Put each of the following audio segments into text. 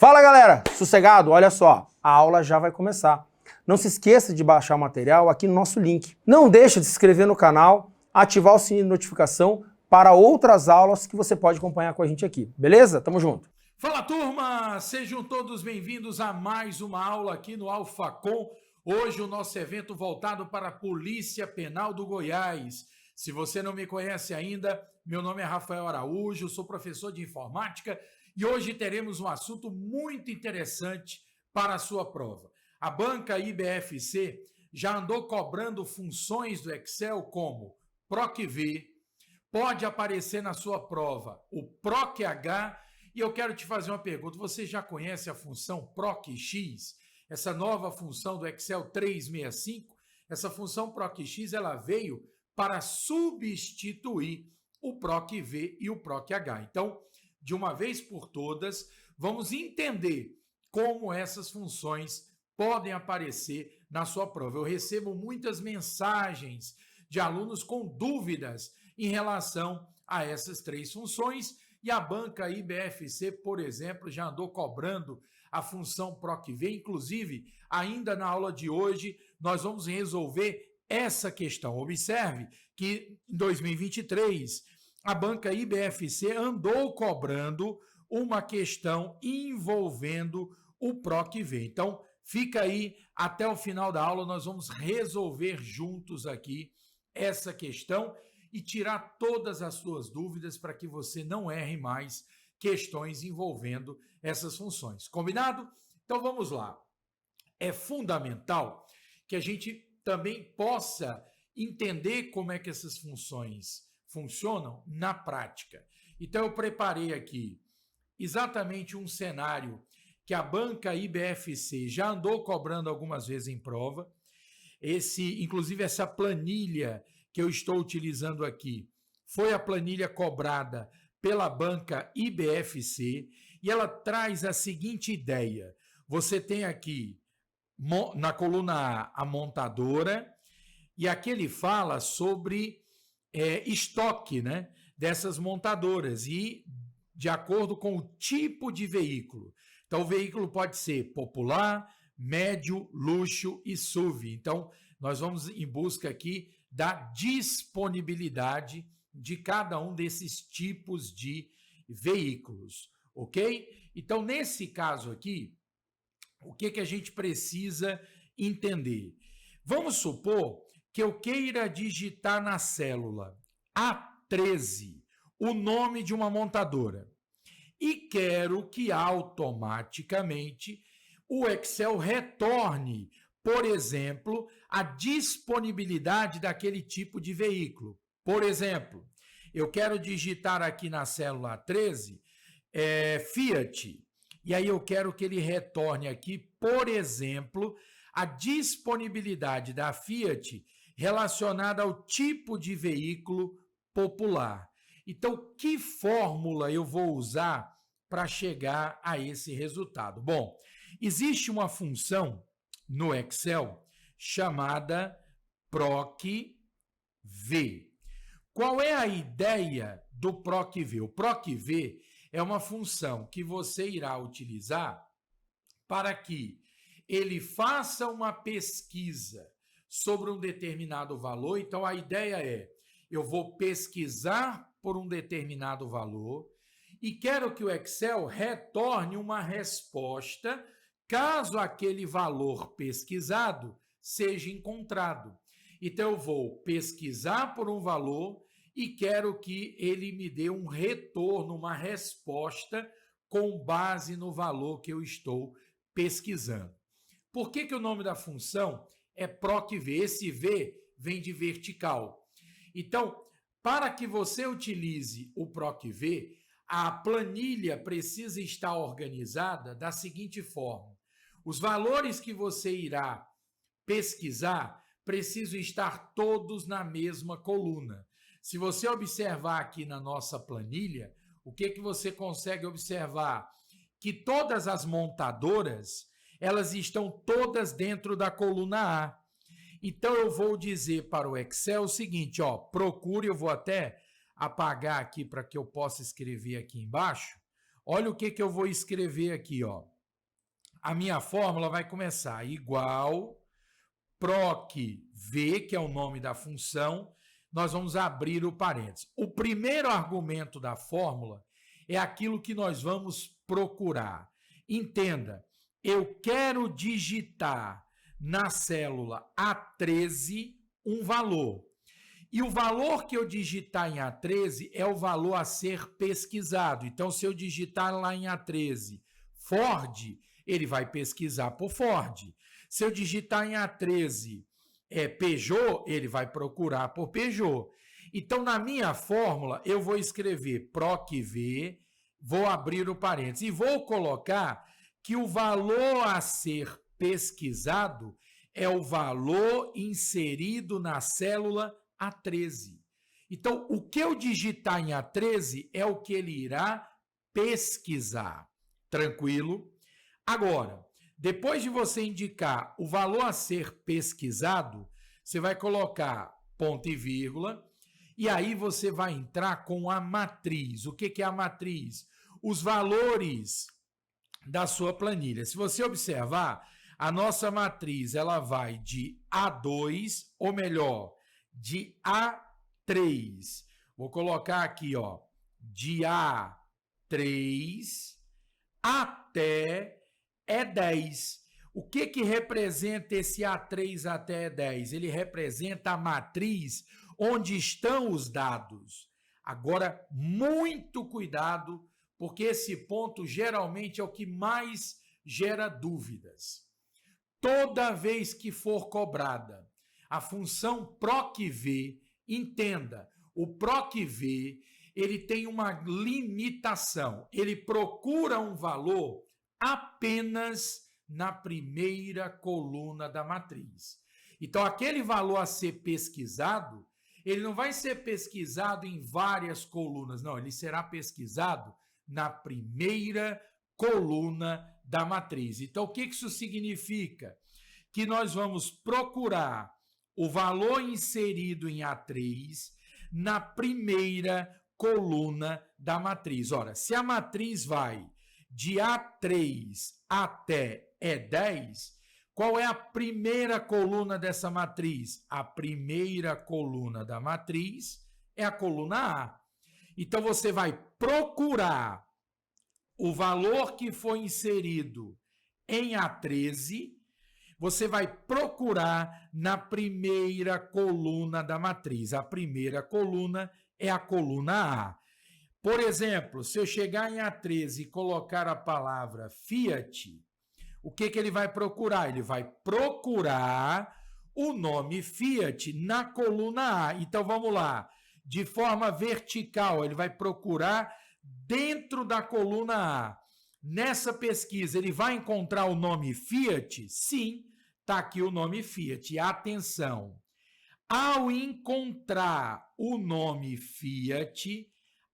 Fala galera, sossegado? Olha só, a aula já vai começar. Não se esqueça de baixar o material aqui no nosso link. Não deixe de se inscrever no canal, ativar o sininho de notificação para outras aulas que você pode acompanhar com a gente aqui, beleza? Tamo junto. Fala turma, sejam todos bem-vindos a mais uma aula aqui no AlphaCom. Hoje o nosso evento voltado para a Polícia Penal do Goiás. Se você não me conhece ainda, meu nome é Rafael Araújo, sou professor de informática e hoje teremos um assunto muito interessante para a sua prova. A banca IBFC já andou cobrando funções do Excel como PROC-V, pode aparecer na sua prova o PROC-H. E eu quero te fazer uma pergunta, você já conhece a função PROC-X? Essa nova função do Excel 365? Essa função PROC-X ela veio para substituir o PROC-V e o PROC-H. Então, de uma vez por todas, vamos entender como essas funções podem aparecer na sua prova. Eu recebo muitas mensagens de alunos com dúvidas em relação a essas três funções. E a banca IBFC, por exemplo, já andou cobrando a função PROC-V. Inclusive, ainda na aula de hoje, nós vamos resolver essa questão. Observe que em 2023, a banca IBFC andou cobrando uma questão envolvendo o PROC-V. Então, fica aí, até o final da aula, nós vamos resolver juntos aqui essa questão e tirar todas as suas dúvidas para que você não erre mais questões envolvendo essas funções. Combinado? Então vamos lá. É fundamental que a gente também possa entender como é que essas funções funcionam na prática. Então eu preparei aqui exatamente um cenário que a banca IBFC já andou cobrando algumas vezes em prova. Inclusive essa planilha que eu estou utilizando aqui foi a planilha cobrada pela banca IBFC e ela traz a seguinte ideia. Você tem aqui na coluna A a montadora e aqui ele fala sobre estoque, né, dessas montadoras e de acordo com o tipo de veículo. Então o veículo pode ser popular, médio, luxo e SUV. Então nós vamos em busca aqui da disponibilidade de cada um desses tipos de veículos, ok? Então, nesse caso aqui, o que a gente precisa entender? Vamos supor que eu queira digitar na célula A13 o nome de uma montadora e quero que automaticamente o Excel retorne, por exemplo, a disponibilidade daquele tipo de veículo. Por exemplo, eu quero digitar aqui na célula 13 Fiat, e aí eu quero que ele retorne aqui, por exemplo, a disponibilidade da Fiat relacionada ao tipo de veículo popular. Então, que fórmula eu vou usar para chegar a esse resultado? Bom, existe uma função no Excel chamada PROC-V. Qual é a ideia do PROC-V? O PROC-V é uma função que você irá utilizar para que ele faça uma pesquisa sobre um determinado valor. Então, a ideia é, eu vou pesquisar por um determinado valor e quero que o Excel retorne uma resposta caso aquele valor pesquisado seja encontrado. Então, eu vou pesquisar por um valor e quero que ele me dê um retorno, uma resposta com base no valor que eu estou pesquisando. Por que o nome da função é PROC-V? Esse V vem de vertical. Então, para que você utilize o PROC-V, a planilha precisa estar organizada da seguinte forma. Os valores que você irá pesquisar precisam estar todos na mesma coluna. Se você observar aqui na nossa planilha, o que você consegue observar? Que todas as montadoras, elas estão todas dentro da coluna A. Então eu vou dizer para o Excel o seguinte, ó, procure, eu vou até apagar aqui para que eu possa escrever aqui embaixo. olha o que eu vou escrever aqui, ó. A minha fórmula vai começar igual proc v, que é o nome da função, nós vamos abrir o parênteses. O primeiro argumento da fórmula é aquilo que nós vamos procurar. Entenda, eu quero digitar na célula A13 um valor. E o valor que eu digitar em A13 é o valor a ser pesquisado. Então, se eu digitar lá em A13 Ford, ele vai pesquisar por Ford. Se eu digitar em A13 Peugeot, ele vai procurar por Peugeot. Então, na minha fórmula, eu vou escrever proc v, vou abrir o parênteses e vou colocar que o valor a ser pesquisado é o valor inserido na célula A13. Então, o que eu digitar em A13 é o que ele irá pesquisar. Tranquilo? Agora, depois de você indicar o valor a ser pesquisado, você vai colocar ponto e vírgula, e aí você vai entrar com a matriz. O que é a matriz? Os valores da sua planilha. Se você observar, a nossa matriz ela vai de A2, ou melhor, de A3. Vou colocar aqui, ó, de A3 até E10. O que representa esse A3 até E10? Ele representa a matriz onde estão os dados. Agora, muito cuidado, porque esse ponto geralmente é o que mais gera dúvidas. Toda vez que for cobrada a função PROC-V, entenda, o PROC-V ele tem uma limitação. Ele procura um valor apenas na primeira coluna da matriz. Então, aquele valor a ser pesquisado, ele não vai ser pesquisado em várias colunas, não. Ele será pesquisado na primeira coluna da matriz. Então, o que isso significa? Que nós vamos procurar o valor inserido em A3 na primeira coluna da matriz. Ora, se a matriz vai de A3 até E10, qual é a primeira coluna dessa matriz? A primeira coluna da matriz é a coluna A. Então, você vai procurar o valor que foi inserido em A13, você vai procurar na primeira coluna da matriz. A primeira coluna é a coluna A. Por exemplo, se eu chegar em A13 e colocar a palavra Fiat, o que ele vai procurar? Ele vai procurar o nome Fiat na coluna A. Então, vamos lá. De forma vertical, ele vai procurar dentro da coluna A. Nessa pesquisa, ele vai encontrar o nome Fiat? Sim, está aqui o nome Fiat. Atenção! Ao encontrar o nome Fiat,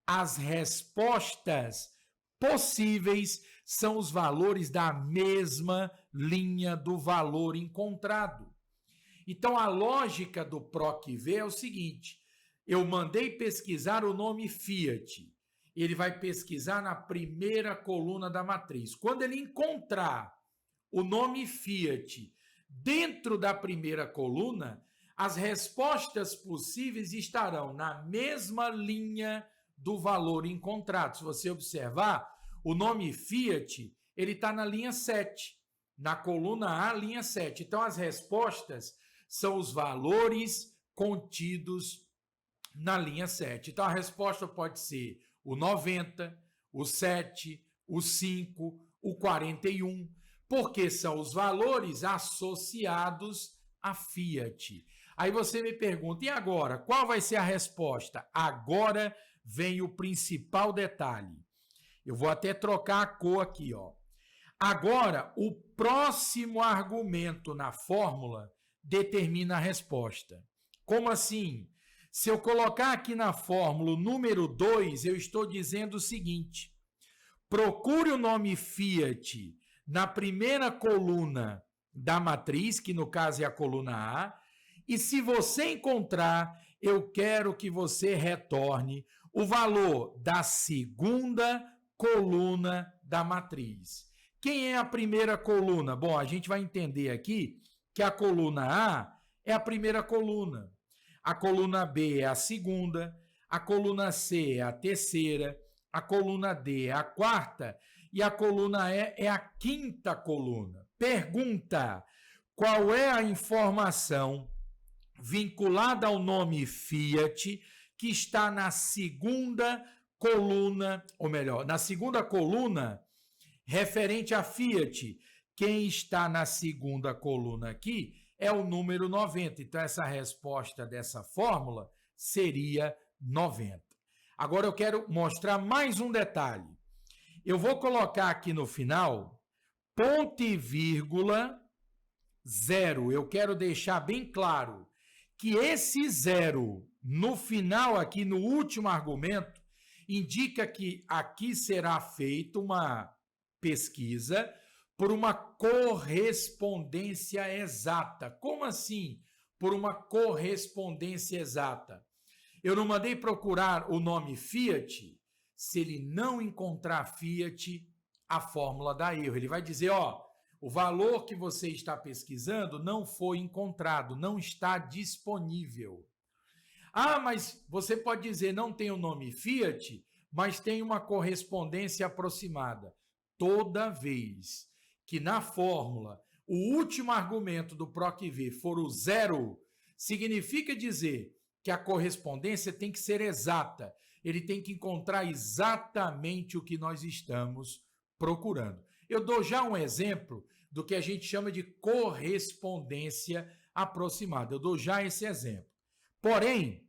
as respostas possíveis são os valores da mesma linha do valor encontrado. Então, a lógica do PROC-V é o seguinte: eu mandei pesquisar o nome Fiat. Ele vai pesquisar na primeira coluna da matriz. Quando ele encontrar o nome Fiat dentro da primeira coluna, as respostas possíveis estarão na mesma linha do valor encontrado. Se você observar, o nome Fiat, ele está na linha 7, na coluna A, linha 7. Então, as respostas são os valores contidos na linha 7. Então, a resposta pode ser o 90, o 7, o 5, o 41, porque são os valores associados a Fiat. Aí você me pergunta, e agora? Qual vai ser a resposta? Agora vem o principal detalhe. Eu vou até trocar a cor aqui, ó. Agora, o próximo argumento na fórmula determina a resposta. Como assim? Se eu colocar aqui na fórmula o número 2, eu estou dizendo o seguinte: procure o nome Fiat na primeira coluna da matriz, que no caso é a coluna A, e se você encontrar, eu quero que você retorne o valor da segunda coluna da matriz. Quem é a primeira coluna? Bom, a gente vai entender aqui que a coluna A é a primeira coluna, a coluna B é a segunda, a coluna C é a terceira, a coluna D é a quarta e a coluna E é a quinta coluna. Pergunta: qual é a informação vinculada ao nome Fiat que está na segunda coluna, ou melhor, na segunda coluna referente a Fiat? Quem está na segunda coluna aqui é o número 90. Então, essa resposta dessa fórmula seria 90. Agora, eu quero mostrar mais um detalhe. Eu vou colocar aqui no final ponto e vírgula 0. Eu quero deixar bem claro que esse 0 no final aqui, no último argumento, indica que aqui será feita uma pesquisa por uma correspondência exata. Como assim por uma correspondência exata? Eu não mandei procurar o nome Fiat. Se ele não encontrar Fiat, a fórmula dá erro. Ele vai dizer, o valor que você está pesquisando não foi encontrado, não está disponível. Ah, mas você pode dizer, não tem o nome Fiat, mas tem uma correspondência aproximada. Toda vez que na fórmula o último argumento do PROC-V for o 0, significa dizer que a correspondência tem que ser exata. Ele tem que encontrar exatamente o que nós estamos procurando. Eu dou já um exemplo do que a gente chama de correspondência aproximada. Eu dou já esse exemplo. Porém,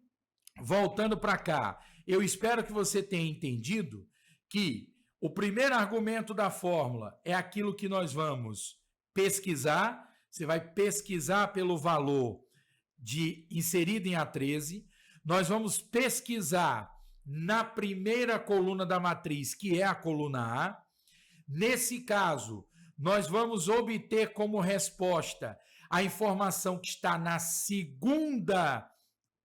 voltando para cá, eu espero que você tenha entendido que o primeiro argumento da fórmula é aquilo que nós vamos pesquisar. Você vai pesquisar pelo valor inserido em A13. Nós vamos pesquisar na primeira coluna da matriz, que é a coluna A. Nesse caso, nós vamos obter como resposta a informação que está na segunda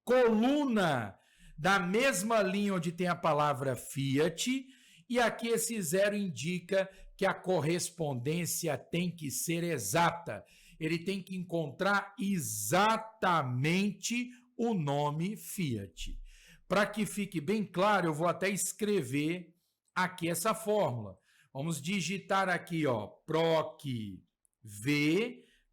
coluna da mesma linha onde tem a palavra Fiat. E aqui esse 0 indica que a correspondência tem que ser exata. Ele tem que encontrar exatamente o nome Fiat. Para que fique bem claro, eu vou até escrever aqui essa fórmula. Vamos digitar aqui, PROC-V,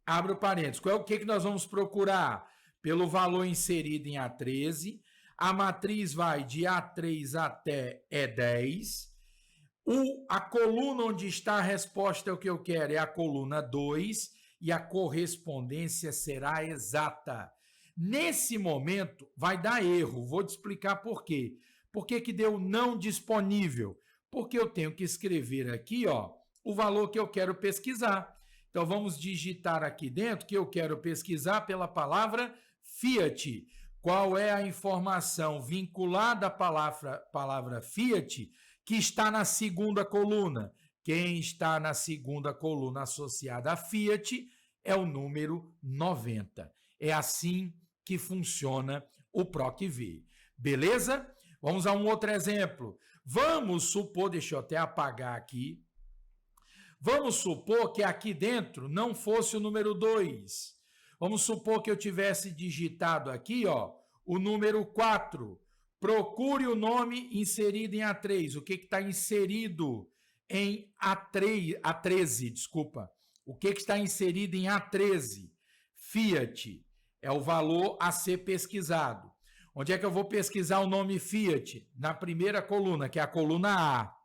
abre o parênteses. O que nós vamos procurar? Pelo valor inserido em A13. A matriz vai de A3 até E10. A coluna onde está a resposta é o que eu quero, é a coluna 2, e a correspondência será exata. Nesse momento, vai dar erro. Vou te explicar por quê. Por que que deu não disponível? Porque eu tenho que escrever aqui, o valor que eu quero pesquisar. Então, vamos digitar aqui dentro que eu quero pesquisar pela palavra Fiat. Qual é a informação vinculada à palavra Fiat que está na segunda coluna? Quem está na segunda coluna associada a Fiat é o número 90. É assim que funciona o PROC-V. Beleza? Vamos a um outro exemplo. Vamos supor, deixa eu até apagar aqui. Vamos supor que aqui dentro não fosse o número 2. Vamos supor que eu tivesse digitado aqui, o número 4. Procure o nome inserido em A3. O que está inserido em A13, desculpa. O que está inserido em A13? Fiat. É o valor a ser pesquisado. Onde é que eu vou pesquisar o nome Fiat? Na primeira coluna, que é a coluna A.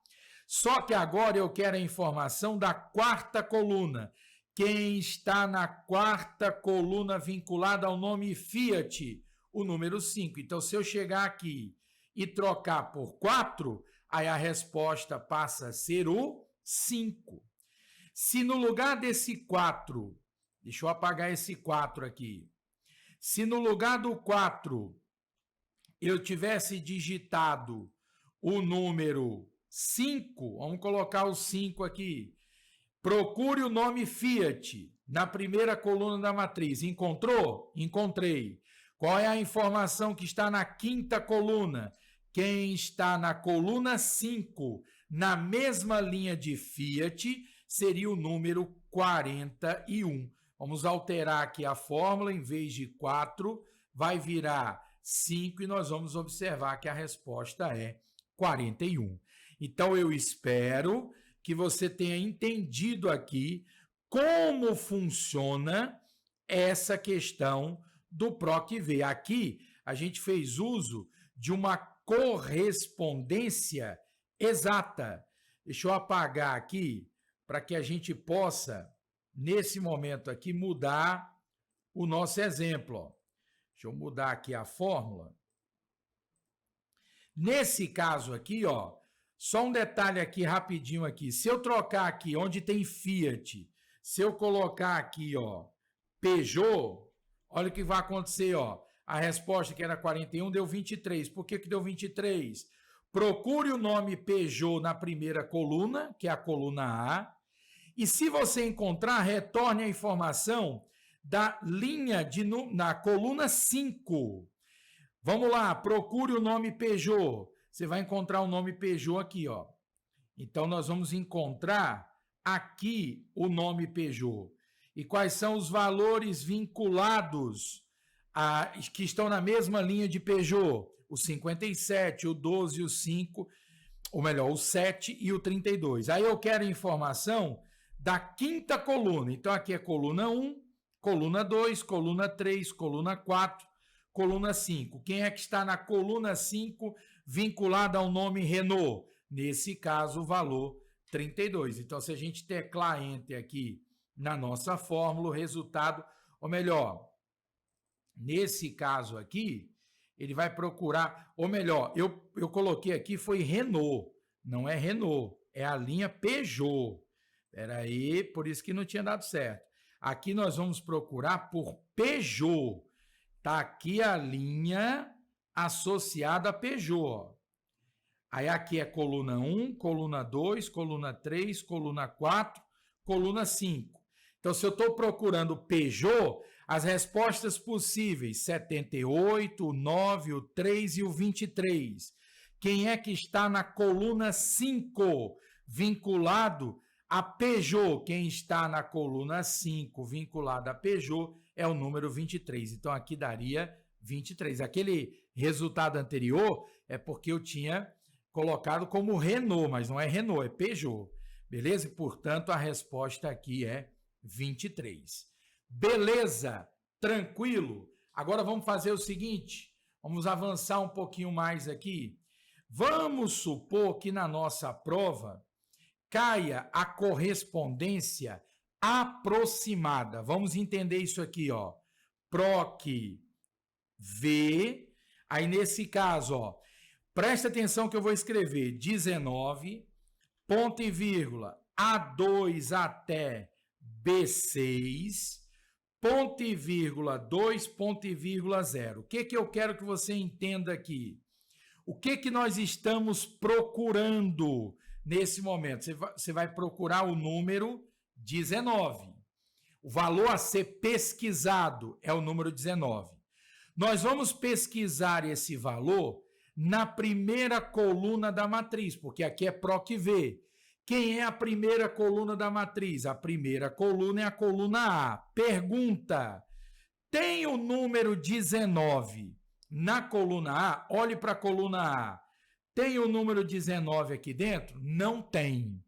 Só que agora eu quero a informação da quarta coluna. Quem está na quarta coluna vinculada ao nome Fiat? O número 5. Então, se eu chegar aqui e trocar por 4, aí a resposta passa a ser o 5. Se no lugar desse 4, deixa eu apagar esse 4 aqui. Se no lugar do 4 eu tivesse digitado o número 5, vamos colocar o 5 aqui. Procure o nome Fiat na primeira coluna da matriz. Encontrou? Encontrei. Qual é a informação que está na quinta coluna? Quem está na coluna 5 na mesma linha de Fiat, seria o número 41. Vamos alterar aqui a fórmula, em vez de 4, vai virar 5 e nós vamos observar que a resposta é 41. Então, eu espero que você tenha entendido aqui como funciona essa questão do PROC-V. Aqui, a gente fez uso de uma correspondência exata. Deixa eu apagar aqui para que a gente possa, nesse momento aqui, mudar o nosso exemplo. Ó. Deixa eu mudar aqui a fórmula. Nesse caso aqui, ó, só um detalhe aqui rapidinho aqui. Se eu trocar aqui onde tem Fiat, se eu colocar aqui, ó, Peugeot, olha o que vai acontecer, ó. A resposta que era 41 deu 23. Por que deu 23? Procure o nome Peugeot na primeira coluna, que é a coluna A, e se você encontrar, retorne a informação da linha na coluna 5. Vamos lá, procure o nome Peugeot. Você vai encontrar o nome Peugeot aqui, ó. Então, nós vamos encontrar aqui o nome Peugeot. E quais são os valores vinculados que estão na mesma linha de Peugeot? O 57, o 12, o 5, ou melhor, o 7 e o 32. Aí eu quero informação da quinta coluna. Então, aqui é coluna 1, coluna 2, coluna 3, coluna 4, coluna 5. Quem é que está na coluna 5 vinculada ao nome Renault? Nesse caso, o valor 32. Então, se a gente teclar Enter aqui na nossa fórmula, o resultado, ou melhor, nesse caso aqui, ele vai procurar, ou melhor, eu coloquei aqui, foi Renault, não é Renault, é a linha Peugeot. Espera aí, por isso que não tinha dado certo. Aqui nós vamos procurar por Peugeot. Está aqui a linha associada a Peugeot. Aí aqui é coluna 1, coluna 2, coluna 3, coluna 4, coluna 5. Então, se eu estou procurando Peugeot, as respostas possíveis, 78, o 9, o 3 e o 23. Quem é que está na coluna 5, vinculado a Peugeot? Quem está na coluna 5, vinculado a Peugeot, é o número 23. Então, aqui daria 23. Aquele resultado anterior é porque eu tinha colocado como Renault, mas não é Renault, é Peugeot. Beleza? Portanto, a resposta aqui é 23. Beleza? Tranquilo? Agora vamos fazer o seguinte, vamos avançar um pouquinho mais aqui. Vamos supor que na nossa prova caia a correspondência aproximada. Vamos entender isso aqui, ó. PROC-V. Aí, nesse caso, ó, presta atenção que eu vou escrever 19, ponto e vírgula, A2 até B6, ponto e vírgula 2, ponto e vírgula 0. O que eu quero que você entenda aqui? O que nós estamos procurando nesse momento? Você vai procurar o número 19. O valor a ser pesquisado é o número 19. Nós vamos pesquisar esse valor na primeira coluna da matriz, porque aqui é PROC-V. Quem é a primeira coluna da matriz? A primeira coluna é a coluna A. Pergunta: tem o número 19 na coluna A? Olhe para a coluna A. Tem o número 19 aqui dentro? Não tem.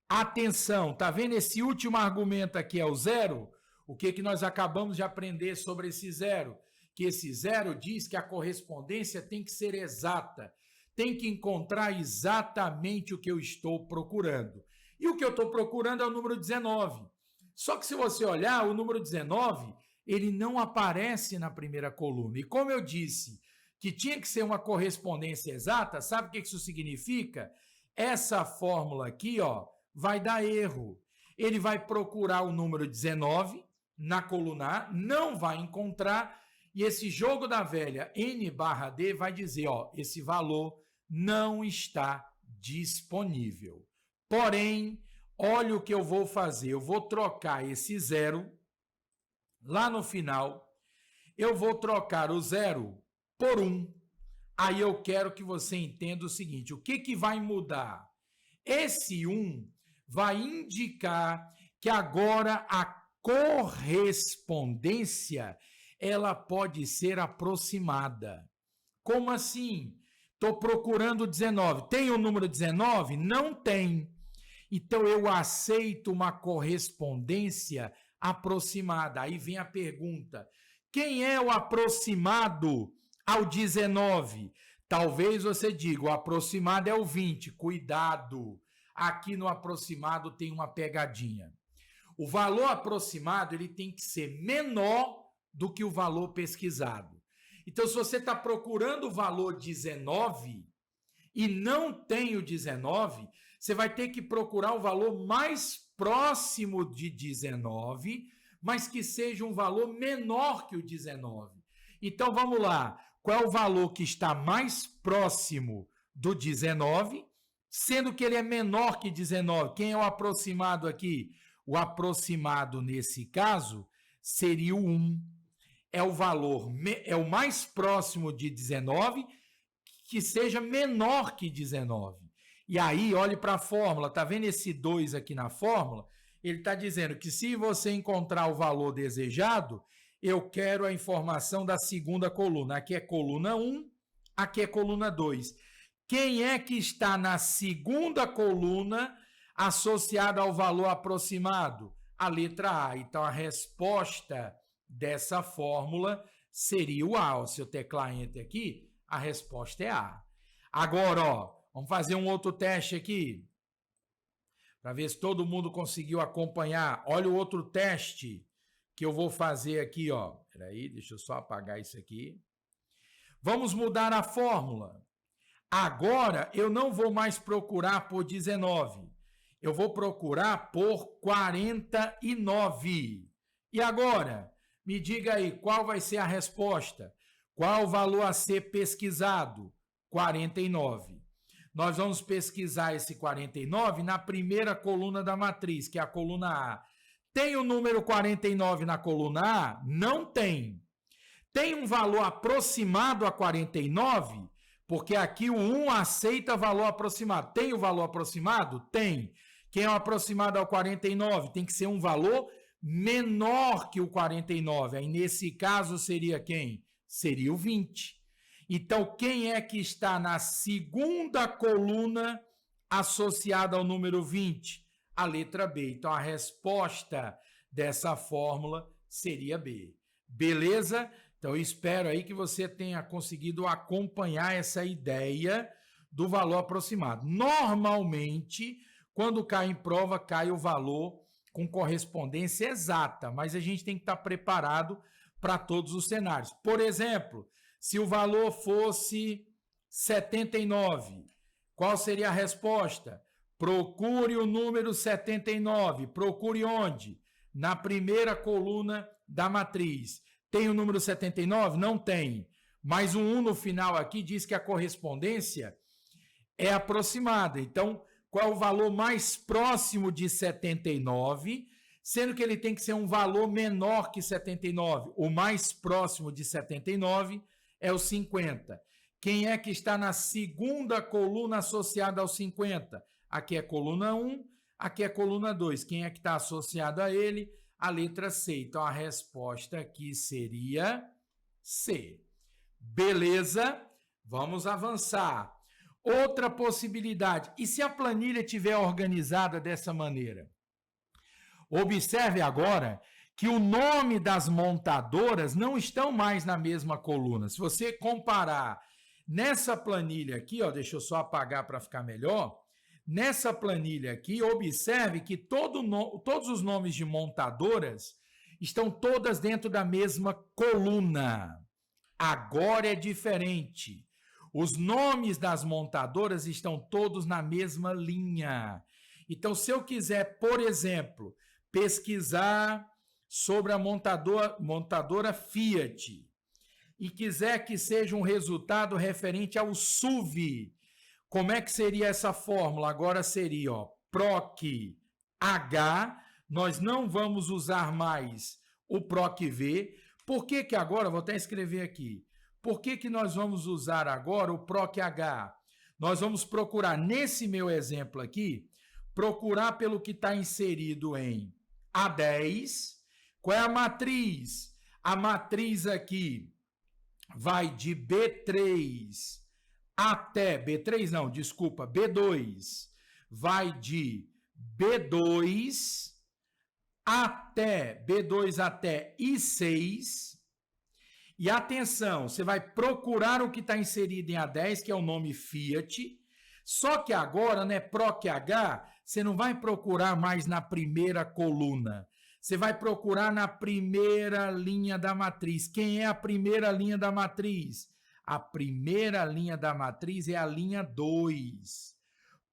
Atenção, tá vendo esse último argumento aqui é o zero? O que nós acabamos de aprender sobre esse zero? Que esse zero diz que a correspondência tem que ser exata. Tem que encontrar exatamente o que eu estou procurando. E o que eu estou procurando é o número 19. Só que se você olhar, o número 19, ele não aparece na primeira coluna. E como eu disse que tinha que ser uma correspondência exata, sabe o que isso significa? Essa fórmula aqui, ó, vai dar erro. Ele vai procurar o número 19 na coluna A, não vai encontrar, e esse jogo da velha N/D vai dizer, ó, esse valor não está disponível. Porém, olha o que eu vou fazer. Eu vou trocar esse zero lá no final. Eu vou trocar o zero por 1. Aí eu quero que você entenda o seguinte, o que vai mudar? Esse 1 vai indicar que agora a correspondência ela pode ser aproximada. Como assim? Estou procurando 19. Tem o número 19? Não tem. Então, eu aceito uma correspondência aproximada. Aí vem a pergunta: quem é o aproximado ao 19? Talvez você diga, o aproximado é o 20. Cuidado, aqui no aproximado tem uma pegadinha. O valor aproximado ele tem que ser menor do que o valor pesquisado. Então, se você está procurando o valor 19 e não tem o 19, você vai ter que procurar o valor mais próximo de 19, mas que seja um valor menor que o 19. Então, vamos lá. Qual é o valor que está mais próximo do 19, sendo que ele é menor que 19? Quem é o aproximado aqui? O aproximado, nesse caso, seria o 1. É o valor, é o mais próximo de 19, que seja menor que 19. E aí, olhe para a fórmula, tá vendo esse 2 aqui na fórmula? Ele está dizendo que se você encontrar o valor desejado, eu quero a informação da segunda coluna. Aqui é coluna 1, aqui é coluna 2. Quem é que está na segunda coluna associada ao valor aproximado? A letra A. Então, a resposta dessa fórmula seria o A. Se eu teclar Enter aqui, a resposta é A. Agora, ó, vamos fazer um outro teste aqui, para ver se todo mundo conseguiu acompanhar. Olha o outro teste que eu vou fazer aqui, ó. Espera aí, deixa eu só apagar isso aqui. Vamos mudar a fórmula. Agora, eu não vou mais procurar por 19. Eu vou procurar por 49. E agora, me diga aí, qual vai ser a resposta? Qual o valor a ser pesquisado? 49. Nós vamos pesquisar esse 49 na primeira coluna da matriz, que é a coluna A. Tem o número 49 na coluna A? Não tem. Tem um valor aproximado a 49? Porque aqui o 1 aceita valor aproximado. Tem o valor aproximado? Tem. Quem é o aproximado ao 49? Tem que ser um valor menor que o 49. Aí, nesse caso, seria quem? Seria o 20. Então, quem é que está na segunda coluna associada ao número 20? A letra B. Então, a resposta dessa fórmula seria B. Beleza? Então, eu espero aí que você tenha conseguido acompanhar essa ideia do valor aproximado. Normalmente, quando cai em prova, cai o valor com correspondência exata, mas a gente tem que estar preparado para todos os cenários. Por exemplo, se o valor fosse 79, qual seria a resposta? Procure o número 79. Procure onde? Na primeira coluna da matriz. Tem o número 79? Não tem. Mas o 1 no final aqui diz que a correspondência é aproximada. Então, qual é o valor mais próximo de 79? Sendo que ele tem que ser um valor menor que 79. O mais próximo de 79 é o 50. Quem é que está na segunda coluna associada ao 50? Aqui é coluna 1, aqui é coluna 2. Quem é que está associado a ele? A letra C. Então, a resposta aqui seria C. Beleza? Vamos avançar. Outra possibilidade. E se a planilha estiver organizada dessa maneira? Observe agora que o nome das montadoras não estão mais na mesma coluna. Se você comparar nessa planilha aqui, ó, deixa eu só apagar para ficar melhor. Nessa planilha aqui, observe que todos os nomes de montadoras estão todas dentro da mesma coluna. Agora é diferente. Os nomes das montadoras estão todos na mesma linha. Então, se eu quiser, por exemplo, pesquisar sobre a montadora Fiat e quiser que seja um resultado referente ao SUV, como é que seria essa fórmula? Agora seria, ó, PROC H, nós não vamos usar mais o PROC V. Por que que agora, vou até escrever aqui, por que que nós vamos usar agora o PROC H? nós vamos procurar, nesse meu exemplo aqui, procurar pelo que está inserido em A10. Qual é a matriz? A matriz aqui vai de B3 até... B3 não, desculpa, B2. Vai de B2 até I6. E atenção, você vai procurar o que está inserido em A10, que é o nome Fiat. Só que agora, né, PROC-H, você não vai procurar mais na primeira coluna. Você vai procurar na primeira linha da matriz. Quem é a primeira linha da matriz? A primeira linha da matriz é a linha 2.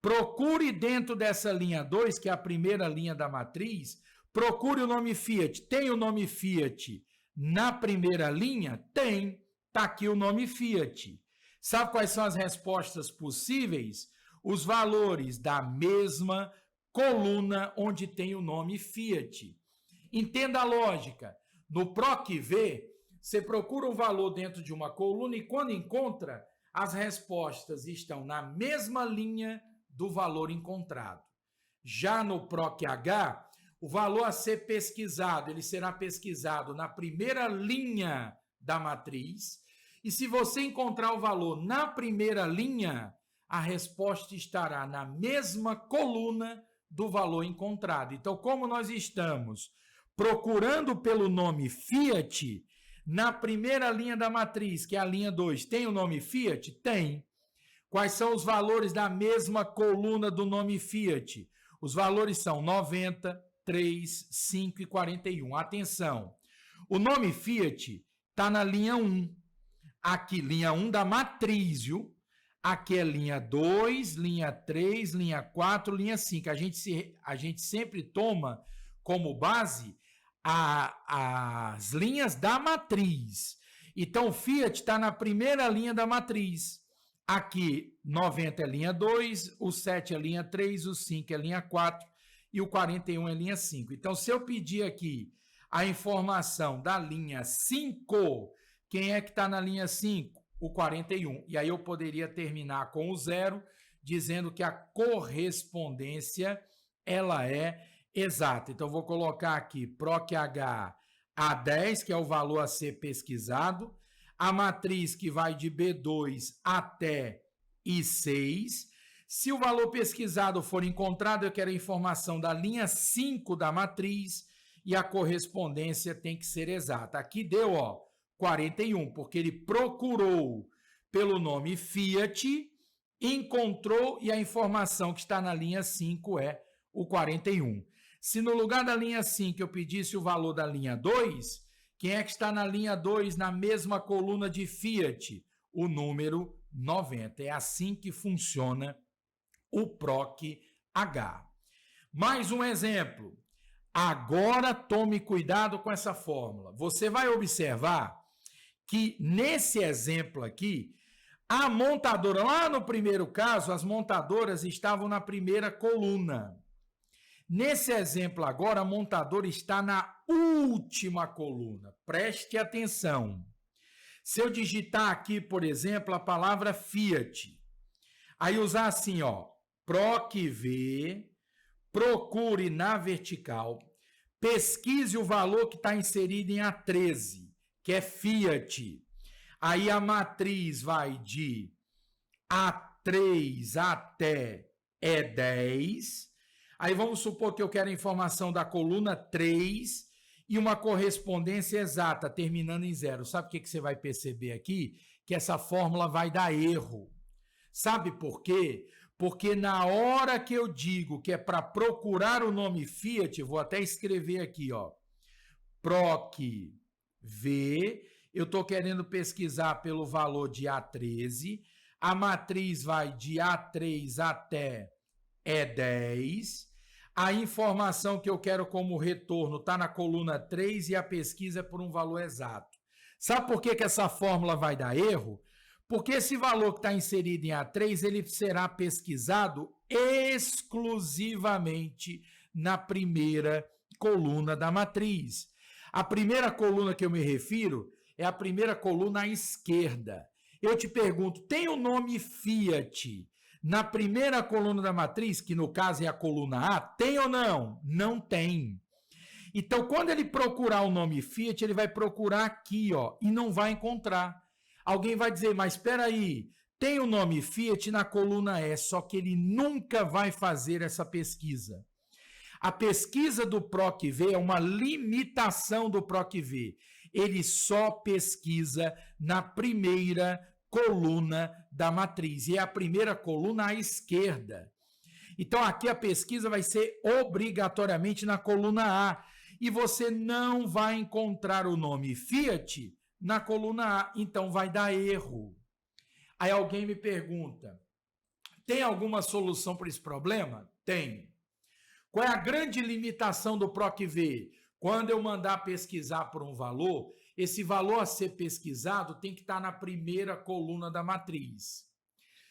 Procure dentro dessa linha 2, que é a primeira linha da matriz, procure o nome Fiat. Tem o nome Fiat na primeira linha? Tem. Está aqui o nome Fiat. Sabe quais são as respostas possíveis? Os valores da mesma coluna onde tem o nome Fiat. Entenda a lógica. No PROC-V, você procura um valor dentro de uma coluna e quando encontra, as respostas estão na mesma linha do valor encontrado. Já no PROC-H, o valor a ser pesquisado, ele será pesquisado na primeira linha da matriz, e se você encontrar o valor na primeira linha, a resposta estará na mesma coluna do valor encontrado. Então, como nós estamos procurando pelo nome Fiat, na primeira linha da matriz, que é a linha 2, tem o nome Fiat? Tem. Quais são os valores da mesma coluna do nome Fiat? Os valores são 90, 3, 5 e 41. Atenção, o nome Fiat está na linha 1. Aqui, linha 1 da matriz, viu? Aqui é linha 2, linha 3, linha 4, linha 5. A gente sempre toma como base as linhas da matriz. Então, o Fiat está na primeira linha da matriz. Aqui, 90 é linha 2, o 7 é linha 3, o 5 é linha 4 e o 41 é linha 5. Então, se eu pedir aqui a informação da linha 5, quem é que está na linha 5? O 41. E aí eu poderia terminar com o 0, dizendo que a correspondência ela é exata. Então, vou colocar aqui PROC-H A10, que é o valor a ser pesquisado, a matriz que vai de B2 até I6. Se o valor pesquisado for encontrado, eu quero a informação da linha 5 da matriz e a correspondência tem que ser exata. Aqui deu, 41, porque ele procurou pelo nome Fiat, encontrou e a informação que está na linha 5 é o 41. Se no lugar da linha 5 eu pedisse o valor da linha 2, quem é que está na linha 2 na mesma coluna de Fiat? O número 90. É assim que funciona o PROC-H. Mais um exemplo. Agora tome cuidado com essa fórmula. Você vai observar que nesse exemplo aqui, a montadora, lá no primeiro caso, as montadoras estavam na primeira coluna. Nesse exemplo agora, a montadora está na última coluna. Preste atenção. Se eu digitar aqui, por exemplo, a palavra Fiat, aí usar assim, PROC-V, procure na vertical, pesquise o valor que está inserido em A13, que é Fiat. Aí a matriz vai de A3 até E10. Aí vamos supor que eu quero a informação da coluna 3 e uma correspondência exata, terminando em 0. Sabe o que você vai perceber aqui? Que essa fórmula vai dar erro. Sabe por quê? Porque na hora que eu digo que é para procurar o nome Fiat, vou até escrever aqui, PROC-V, eu estou querendo pesquisar pelo valor de A13, a matriz vai de A3 até E10, a informação que eu quero como retorno está na coluna 3 e a pesquisa é por um valor exato. Sabe por que essa fórmula vai dar erro? Porque esse valor que está inserido em A3, ele será pesquisado exclusivamente na primeira coluna da matriz. A primeira coluna que eu me refiro é a primeira coluna à esquerda. Eu te pergunto, tem o nome Fiat na primeira coluna da matriz, que no caso é a coluna A, tem ou não? Não tem. Então, quando ele procurar o nome Fiat, ele vai procurar aqui, ó, e não vai encontrar. Alguém vai dizer, mas espera aí, tem o nome Fiat na coluna E, só que ele nunca vai fazer essa pesquisa. A pesquisa do PROC-V é uma limitação do PROC-V. Ele só pesquisa na primeira coluna da matriz, e é a primeira coluna à esquerda. Então, aqui a pesquisa vai ser obrigatoriamente na coluna A, e você não vai encontrar o nome Fiat na coluna A, então vai dar erro. Aí alguém me pergunta, tem alguma solução para esse problema? Tem. Qual é a grande limitação do PROC-V? Quando eu mandar pesquisar por um valor, esse valor a ser pesquisado tem que estar na primeira coluna da matriz.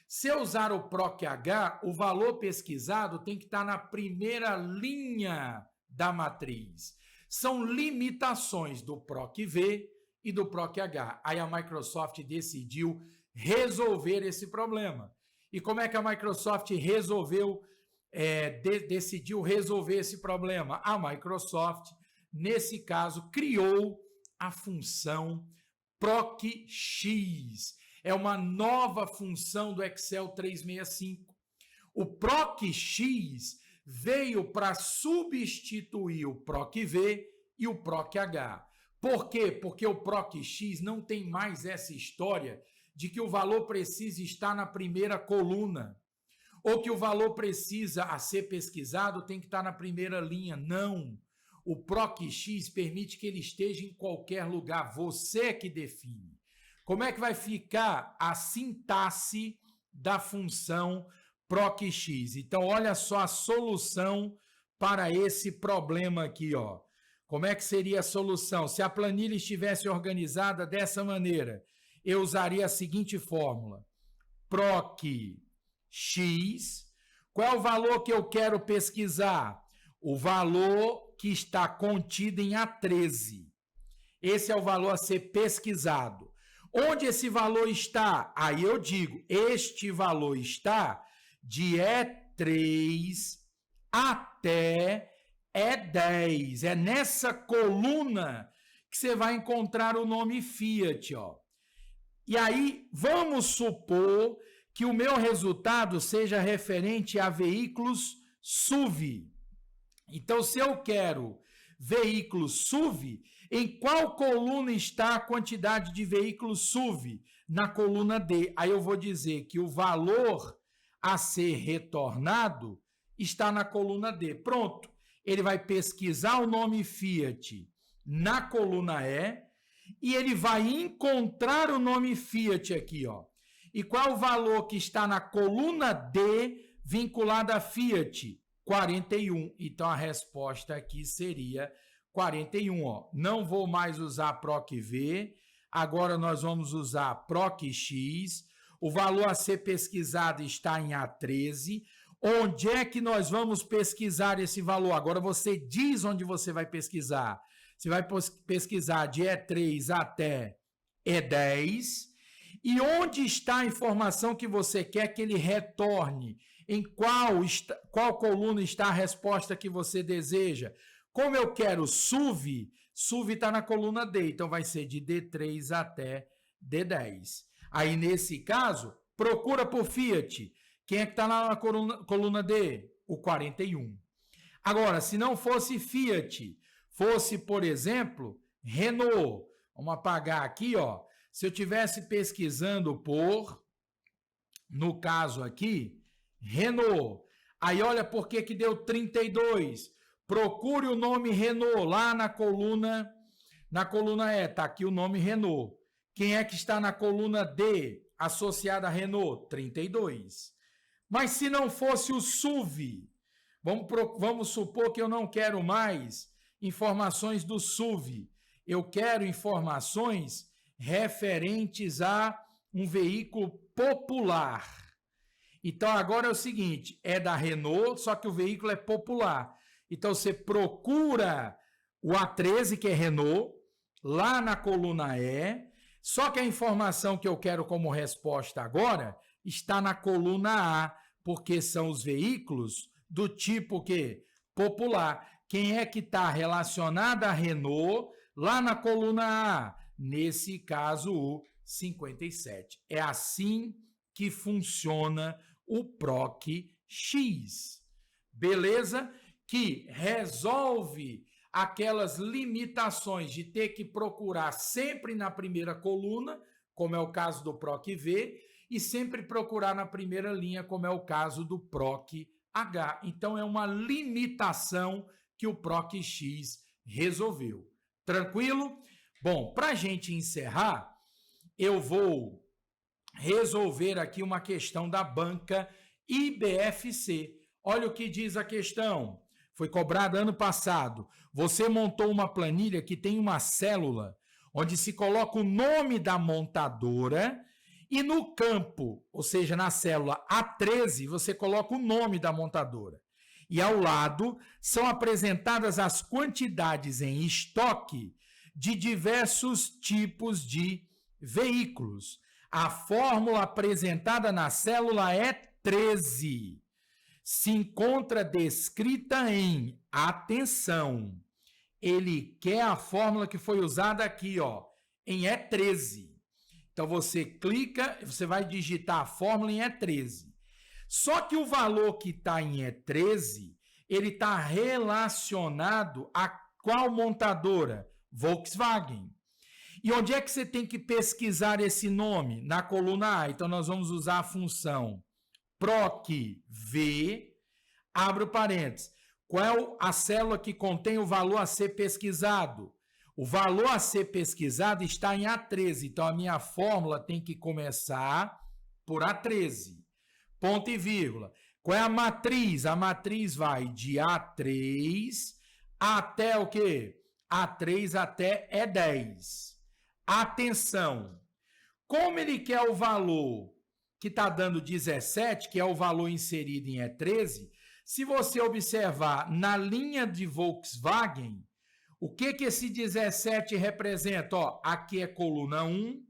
Se eu usar o PROC-H, o valor pesquisado tem que estar na primeira linha da matriz. São limitações do PROC-V e do PROC-H. Aí a Microsoft decidiu resolver esse problema. E como é que a Microsoft decidiu resolver esse problema? A Microsoft, nesse caso, criou a função PROC-X. É uma nova função do Excel 365. O PROC-X veio para substituir o PROC-V e o PROC-H. Por quê? Porque o PROC-X não tem mais essa história de que o valor precisa estar na primeira coluna, ou que o valor precisa a ser pesquisado tem que estar na primeira linha. Não. O PROC-X permite que ele esteja em qualquer lugar. Você que define. Como é que vai ficar a sintaxe da função PROC-X? Então, olha só a solução para esse problema aqui, ó. Como é que seria a solução? Se a planilha estivesse organizada dessa maneira, eu usaria a seguinte fórmula. PROC-X. Qual é o valor que eu quero pesquisar? O valor que está contido em A13. Esse é o valor a ser pesquisado. Onde esse valor está? Aí eu digo, este valor está de E3 até E10. É nessa coluna que você vai encontrar o nome Fiat, ó. E aí, vamos supor que o meu resultado seja referente a veículos SUV. Então, se eu quero veículos SUV, em qual coluna está a quantidade de veículos SUV? Na coluna D. Aí eu vou dizer que o valor a ser retornado está na coluna D. Pronto. Ele vai pesquisar o nome Fiat na coluna E e ele vai encontrar o nome Fiat aqui, ó. E qual é o valor que está na coluna D vinculado a Fiat? 41. Então, a resposta aqui seria 41, ó. Não vou mais usar PROC-V, agora nós vamos usar PROC-X. O valor a ser pesquisado está em A13. Onde é que nós vamos pesquisar esse valor? Agora você diz onde você vai pesquisar. Você vai pesquisar de E3 até E10. E onde está a informação que você quer que ele retorne? Em qual coluna está a resposta que você deseja? Como eu quero SUV, SUV está na coluna D, então vai ser de D3 até D10. Aí, nesse caso, procura por Fiat. Quem é que está lá na coluna D? O 41. Agora, se não fosse Fiat, fosse, por exemplo, Renault. Vamos apagar aqui, ó. Se eu estivesse pesquisando por, no caso aqui, Renault. Aí olha por que deu 32. Procure o nome Renault lá na coluna E. Está aqui o nome Renault. Quem é que está na coluna D associada a Renault? 32. Mas se não fosse o SUV, vamos supor que eu não quero mais informações do SUV. Eu quero informações referentes a um veículo popular. Então, agora é o seguinte, é da Renault, só que o veículo é popular. Então, você procura o A13, que é Renault, lá na coluna E, só que a informação que eu quero como resposta agora está na coluna A, porque são os veículos do tipo que popular. Quem é que está relacionado a Renault lá na coluna A? Nesse caso, o 57. É assim que funciona o PROC-X. Beleza? Que resolve aquelas limitações de ter que procurar sempre na primeira coluna, como é o caso do PROC-V, e sempre procurar na primeira linha, como é o caso do PROC-H. Então, é uma limitação que o PROC-X resolveu. Tranquilo? Bom, para a gente encerrar, eu vou resolver aqui uma questão da banca IBFC. Olha o que diz a questão. Foi cobrada ano passado. Você montou uma planilha que tem uma célula onde se coloca o nome da montadora e no campo, ou seja, na célula A13, você coloca o nome da montadora. E ao lado são apresentadas as quantidades em estoque de diversos tipos de veículos. A fórmula apresentada na célula é 13. Se encontra descrita em, atenção, ele quer a fórmula que foi usada aqui, ó, em E13. Então você clica, você vai digitar a fórmula em E13. Só que o valor que está em E13, ele está relacionado a qual montadora? Volkswagen. E onde é que você tem que pesquisar esse nome? Na coluna A. Então nós vamos usar a função PROC-V, abre o parênteses. Qual é a célula que contém o valor a ser pesquisado? O valor a ser pesquisado está em A13, então a minha fórmula tem que começar por A13. Ponto e vírgula. Qual é a matriz? A matriz vai de A3 até o quê? A3 até E10. Atenção! Como ele quer o valor que está dando 17, que é o valor inserido em E13, se você observar na linha de Volkswagen, o que esse 17 representa? Ó, aqui é coluna 1,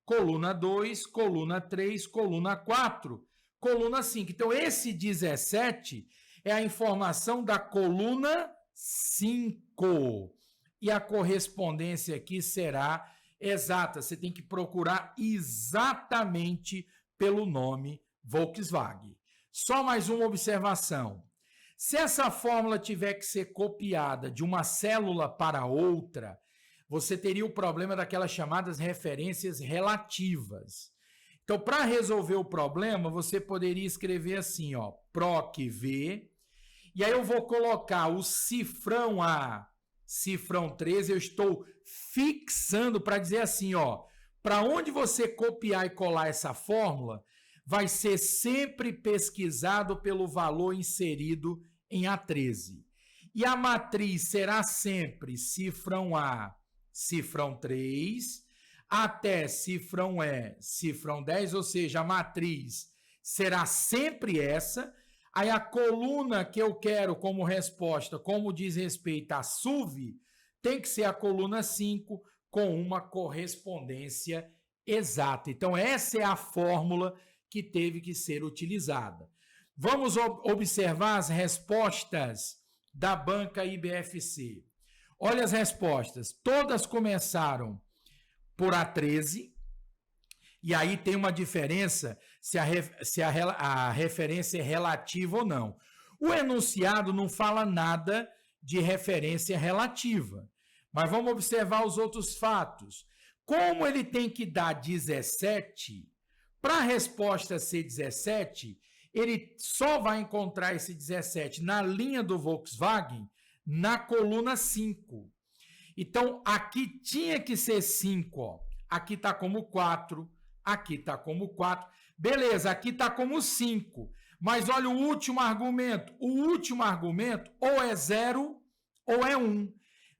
coluna 2, coluna 3, coluna 4, coluna 5. Então, esse 17 é a informação da coluna 5. E a correspondência aqui será exata. Você tem que procurar exatamente pelo nome Volkswagen. Só mais uma observação. Se essa fórmula tiver que ser copiada de uma célula para outra, você teria o problema daquelas chamadas referências relativas. Então, para resolver o problema, você poderia escrever assim, ó, PROC-V, e aí eu vou colocar o cifrão A, cifrão 13, eu estou fixando para dizer assim, ó, para onde você copiar e colar essa fórmula, vai ser sempre pesquisado pelo valor inserido em A13. E a matriz será sempre cifrão A, cifrão 3, até cifrão E, cifrão 10, ou seja, a matriz será sempre essa. Aí a coluna que eu quero como resposta, como diz respeito à SUV, tem que ser a coluna 5 com uma correspondência exata. Então, essa é a fórmula que teve que ser utilizada. Vamos observar as respostas da banca IBFC. Olha as respostas. Todas começaram por A13, e aí tem uma diferença se a referência é relativa ou não. O enunciado não fala nada de referência relativa, mas vamos observar os outros fatos. Como ele tem que dar 17, para a resposta ser 17, ele só vai encontrar esse 17 na linha do Volkswagen, na coluna 5. Então, aqui tinha que ser 5, ó. Aqui está como 4, aqui está como 4. Beleza, aqui está como 5. Mas olha o último argumento. O último argumento ou é 0 ou é 1.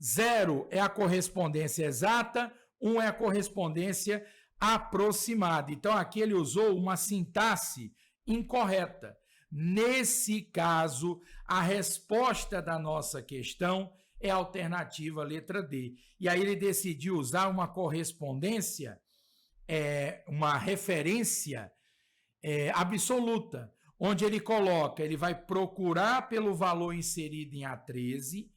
0 é a correspondência exata, 1 é a correspondência aproximada. Então, aqui ele usou uma sintaxe incorreta. Nesse caso, a resposta da nossa questão é a alternativa letra D. E aí ele decidiu usar uma correspondência, uma referência absoluta. onde ele coloca, ele vai procurar pelo valor inserido em A13,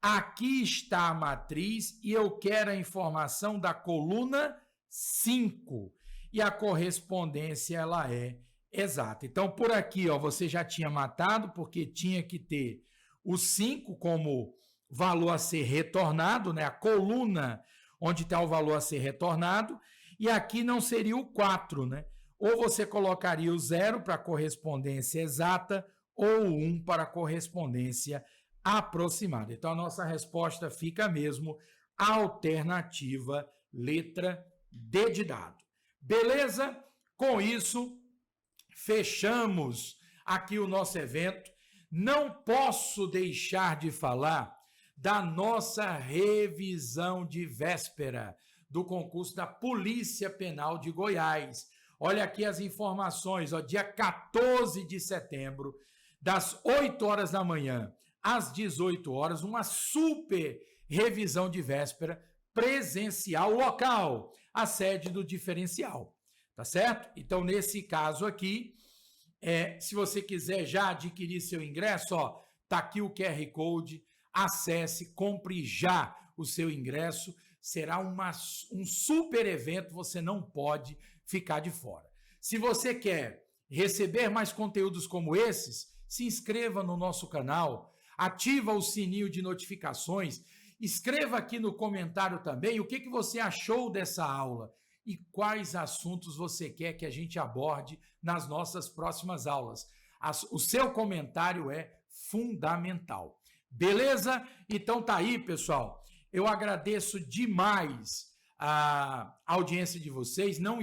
aqui está a matriz e eu quero a informação da coluna 5 e a correspondência ela é exata. Então, por aqui, ó, você já tinha matado, porque tinha que ter o 5 como valor a ser retornado, né? A coluna onde está o valor a ser retornado, e aqui não seria o 4, né? Ou você colocaria o 0 para a correspondência exata, ou o 1 para a correspondência aproximada. Então, a nossa resposta fica mesmo a alternativa letra D de dado. Beleza? Com isso, fechamos aqui o nosso evento. Não posso deixar de falar da nossa revisão de véspera do concurso da Polícia Penal de Goiás. Olha aqui as informações, ó, dia 14 de setembro, das 8 horas da manhã às 18 horas, uma super revisão de véspera presencial local, a sede do diferencial, tá certo? Então, nesse caso aqui, se você quiser já adquirir seu ingresso, ó, tá aqui o QR Code, acesse, compre já o seu ingresso, será um super evento, você não pode ficar de fora. Se você quer receber mais conteúdos como esses, se inscreva no nosso canal, ativa o sininho de notificações, escreva aqui no comentário também o que você achou dessa aula e quais assuntos você quer que a gente aborde nas nossas próximas aulas. O seu comentário é fundamental. Beleza? Então tá aí, pessoal. Eu agradeço demais a audiência de vocês. Não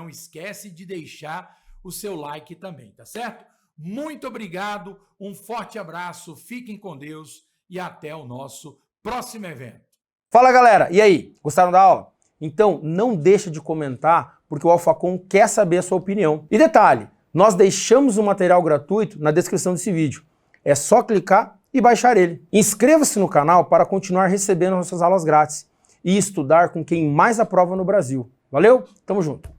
esquece de deixar o seu like também, tá certo? Muito obrigado, um forte abraço, fiquem com Deus e até o nosso próximo evento. Fala, galera! E aí, gostaram da aula? Então, não deixa de comentar, porque o AlphaCom quer saber a sua opinião. E detalhe, nós deixamos um material gratuito na descrição desse vídeo. É só clicar e baixar ele. Inscreva-se no canal para continuar recebendo nossas aulas grátis e estudar com quem mais aprova no Brasil. Valeu? Tamo junto!